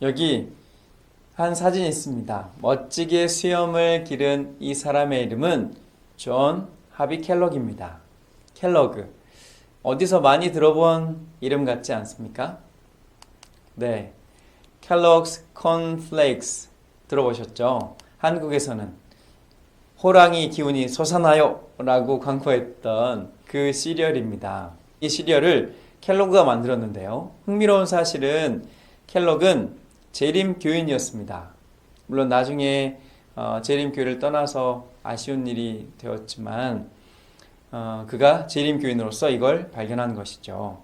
여기 한 사진이 있습니다. 멋지게 수염을 기른 이 사람의 이름은 존 하비 켈록입니다. 켈러그. 어디서 많이 들어본 이름 같지 않습니까? 네. 켈록스 콘플레이크스 들어보셨죠? 한국에서는 호랑이 기운이 솟아나요! 라고 광고했던 그 시리얼입니다. 이 시리얼을 켈로그가 만들었는데요. 흥미로운 사실은 켈록은 재림 교인이었습니다. 물론 나중에 재림 교회를 떠나서 아쉬운 일이 되었지만 그가 재림 교인으로서 이걸 발견한 것이죠.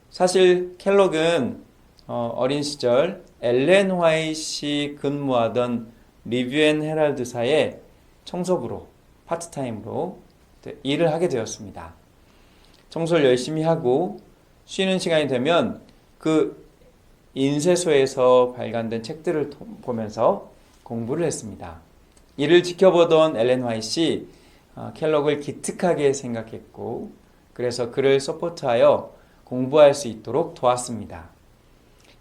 사실 켈록은 어린 시절 엘렌 화이트이 근무하던 리뷰 앤 헤럴드사의 청소부로 파트타임으로 일을 하게 되었습니다. 청소를 열심히 하고 쉬는 시간이 되면 그 인쇄소에서 발간된 책들을 보면서 공부를 했습니다. 이를 지켜보던 엘렌 화이트이 켈록을 기특하게 생각했고 그래서 그를 서포트하여 공부할 수 있도록 도왔습니다.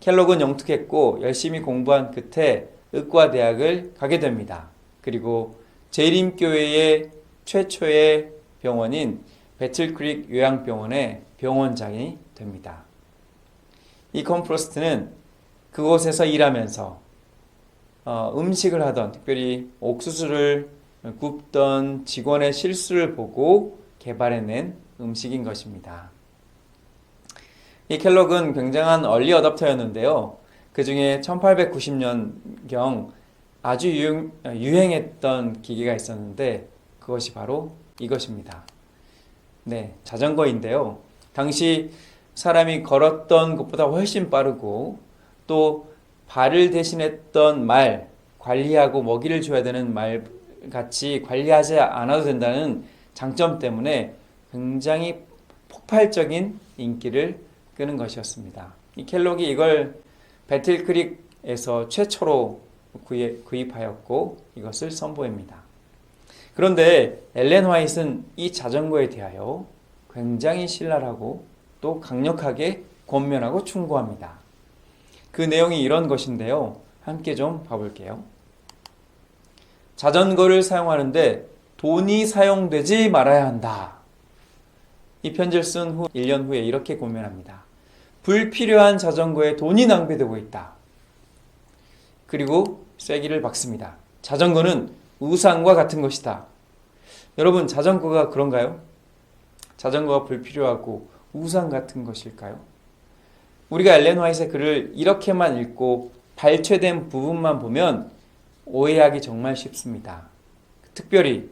켈록은 영특했고 열심히 공부한 끝에 의과대학을 가게 됩니다. 그리고 재림교회의 최초의 병원인 배틀크릭 요양병원의 병원장이 됩니다. 이 컴프로스트는 그곳에서 일하면서 음식을 하던, 특별히 옥수수를 굽던 직원의 실수를 보고 개발해낸 음식인 것입니다. 이 켈록은 굉장한 얼리 어댑터였는데요. 그 중에 1890년경 아주 유행했던 기계가 있었는데 그것이 바로 이것입니다. 네, 자전거인데요. 당시 사람이 걸었던 것보다 훨씬 빠르고 또 발을 대신했던 말, 관리하고 먹이를 줘야 되는 말 같이 관리하지 않아도 된다는 장점 때문에 굉장히 폭발적인 인기를 끄는 것이었습니다. 이 켈록이 이걸 배틀크릭에서 최초로 구입하였고 이것을 선보입니다. 그런데 엘렌 화이트는 이 자전거에 대하여 굉장히 신랄하고 또 강력하게 권면하고 충고합니다. 그 내용이 이런 것인데요. 함께 좀 봐볼게요. 자전거를 사용하는데 돈이 사용되지 말아야 한다. 이 편지를 쓴 후 1년 후에 이렇게 권면합니다. 불필요한 자전거에 돈이 낭비되고 있다. 그리고 쐐기를 박습니다. 자전거는 우상과 같은 것이다. 여러분, 자전거가 그런가요? 자전거가 불필요하고 우상 같은 것일까요? 우리가 엘렌 화이트의 글을 이렇게만 읽고 발췌된 부분만 보면 오해하기 정말 쉽습니다. 특별히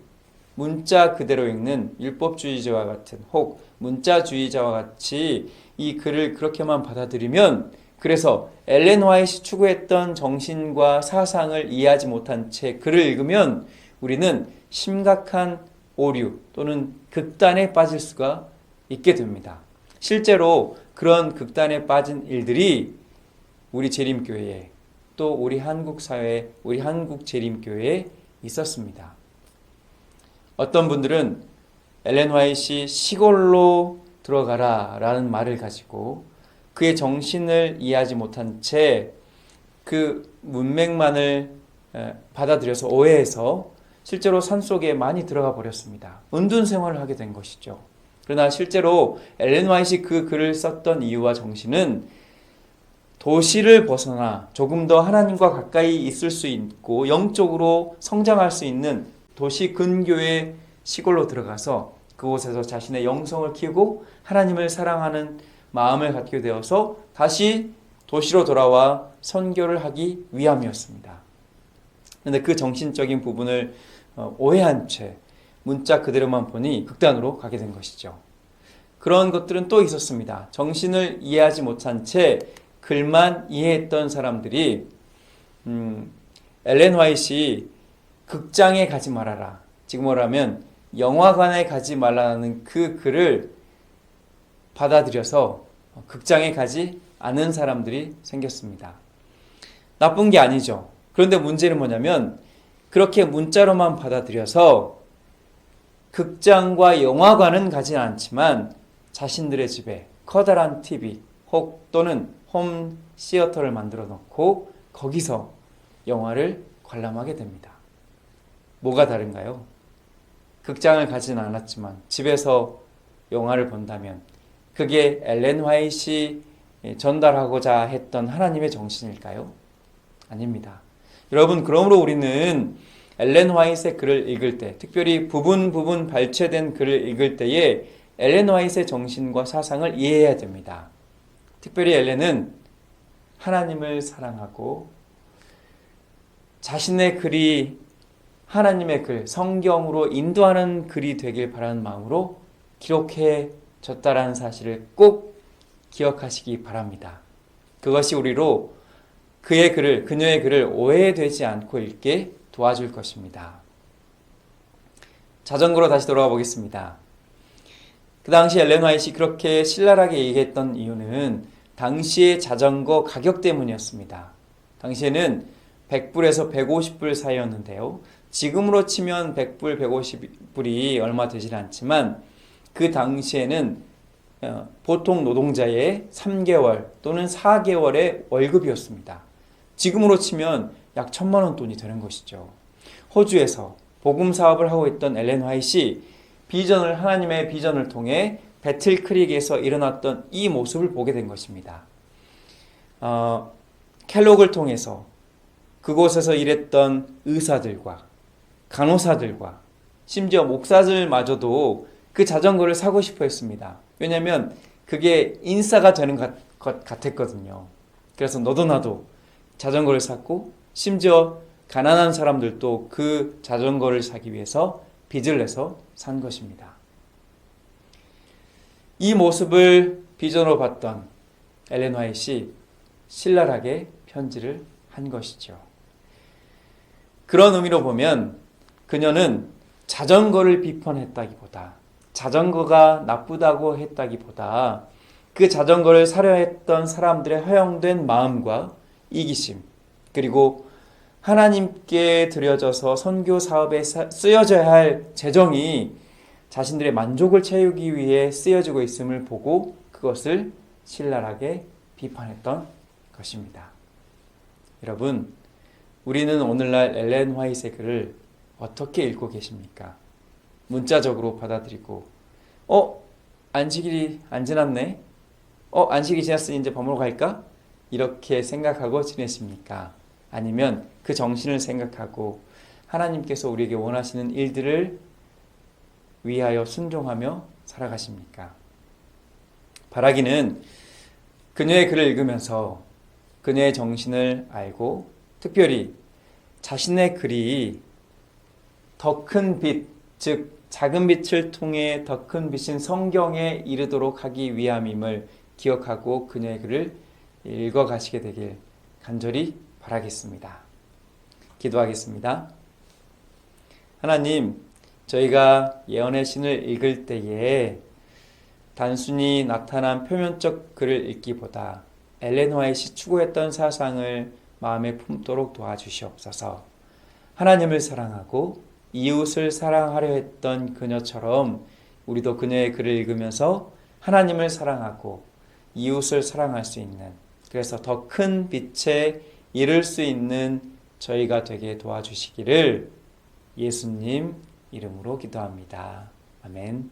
문자 그대로 읽는 율법주의자와 같은 혹 문자주의자와 같이 이 글을 그렇게만 받아들이면 그래서 엘렌 화이트이 추구했던 정신과 사상을 이해하지 못한 채 글을 읽으면 우리는 심각한 오류 또는 극단에 빠질 수가 있게 됩니다. 실제로 그런 극단에 빠진 일들이 우리 재림교회에 또 우리 한국 사회에 우리 한국 재림교회에 있었습니다. 어떤 분들은 엘렌 화이트이 시골로 들어가라 라는 말을 가지고 그의 정신을 이해하지 못한 채 그 문맥만을 받아들여서 오해해서 실제로 산속에 많이 들어가 버렸습니다. 은둔 생활을 하게 된 것이죠. 그러나 실제로 엘렌 화이트이 그 글을 썼던 이유와 정신은 도시를 벗어나 조금 더 하나님과 가까이 있을 수 있고 영적으로 성장할 수 있는 도시 근교의 시골로 들어가서 그곳에서 자신의 영성을 키우고 하나님을 사랑하는 마음을 갖게 되어서 다시 도시로 돌아와 선교를 하기 위함이었습니다. 그런데 그 정신적인 부분을 오해한 채 문자 그대로만 보니 극단으로 가게 된 것이죠. 그런 것들은 또 있었습니다. 정신을 이해하지 못한 채 글만 이해했던 사람들이 엘렌 화이트이 극장에 가지 말아라. 지금 뭐라면 영화관에 가지 말라는 그 글을 받아들여서 극장에 가지 않은 사람들이 생겼습니다. 나쁜 게 아니죠. 그런데 문제는 뭐냐면 그렇게 문자로만 받아들여서 극장과 영화관은 가진 않지만 자신들의 집에 커다란 TV 혹 또는 홈 시어터를 만들어 놓고 거기서 영화를 관람하게 됩니다. 뭐가 다른가요? 극장을 가진 않았지만 집에서 영화를 본다면 그게 엘렌 화이트이 전달하고자 했던 하나님의 정신일까요? 아닙니다. 여러분, 그러므로 우리는 엘렌 화이트의 글을 읽을 때, 특별히 부분 발췌된 글을 읽을 때에 엘렌 화이트의 정신과 사상을 이해해야 됩니다. 특별히 엘렌은 하나님을 사랑하고 자신의 글이 하나님의 글, 성경으로 인도하는 글이 되길 바라는 마음으로 기록해 줬다라는 사실을 꼭 기억하시기 바랍니다. 그것이 우리로 그의 글을, 그녀의 글을 오해되지 않고 읽게 도와줄 것입니다. 자전거로 다시 돌아가 보겠습니다. 그 당시 엘렌 화이트이 그렇게 신랄하게 얘기했던 이유는 당시의 자전거 가격 때문이었습니다. 당시에는 100불에서 150불 사이였는데요. 지금으로 치면 100불, 150불이 얼마 되질 않지만 그 당시에는 보통 노동자의 3개월 또는 4개월의 월급이었습니다. 지금으로 치면 약 1,000만 원 돈이 되는 것이죠. 호주에서 복음 사업을 하고 있던 엘렌 화이트이 하나님의 비전을 통해 배틀 크릭에서 일어났던 이 모습을 보게 된 것입니다. 켈록을 통해서 그곳에서 일했던 의사들과 간호사들과 심지어 목사들마저도 그 자전거를 사고 싶어 했습니다. 왜냐하면 그게 인싸가 되는 것 같았거든요. 그래서 너도 나도 자전거를 샀고 심지어 가난한 사람들도 그 자전거를 사기 위해서 빚을 내서 산 것입니다. 이 모습을 비전으로 봤던 엘렌 화이트이 신랄하게 편지를 한 것이죠. 그런 의미로 보면 그녀는 자전거를 비판했다기보다 자전거가 나쁘다고 했다기보다 그 자전거를 사려 했던 사람들의 허영된 마음과 이기심, 그리고 하나님께 드려져서 선교 사업에 쓰여져야 할 재정이 자신들의 만족을 채우기 위해 쓰여지고 있음을 보고 그것을 신랄하게 비판했던 것입니다. 여러분, 우리는 오늘날 엘렌 화이트의 글을 어떻게 읽고 계십니까? 문자적으로 받아들이고 안식일이 안 지났네? 안식이 지났으니 이제 밥 먹으러 갈까? 이렇게 생각하고 지내십니까? 아니면 그 정신을 생각하고 하나님께서 우리에게 원하시는 일들을 위하여 순종하며 살아가십니까? 바라기는 그녀의 글을 읽으면서 그녀의 정신을 알고 특별히 자신의 글이 더 큰 빛, 즉 작은 빛을 통해 더 큰 빛인 성경에 이르도록 하기 위함임을 기억하고 그녀의 글을 읽어가시게 되길 간절히 바라겠습니다. 기도하겠습니다. 하나님, 저희가 예언의 신을 읽을 때에 단순히 나타난 표면적 글을 읽기보다 엘렌 화이트이 추구했던 사상을 마음에 품도록 도와주시옵소서. 하나님을 사랑하고 이웃을 사랑하려 했던 그녀처럼 우리도 그녀의 글을 읽으면서 하나님을 사랑하고 이웃을 사랑할 수 있는, 그래서 더 큰 빛에 이를 수 있는 저희가 되게 도와주시기를 예수님 이름으로 기도합니다. 아멘.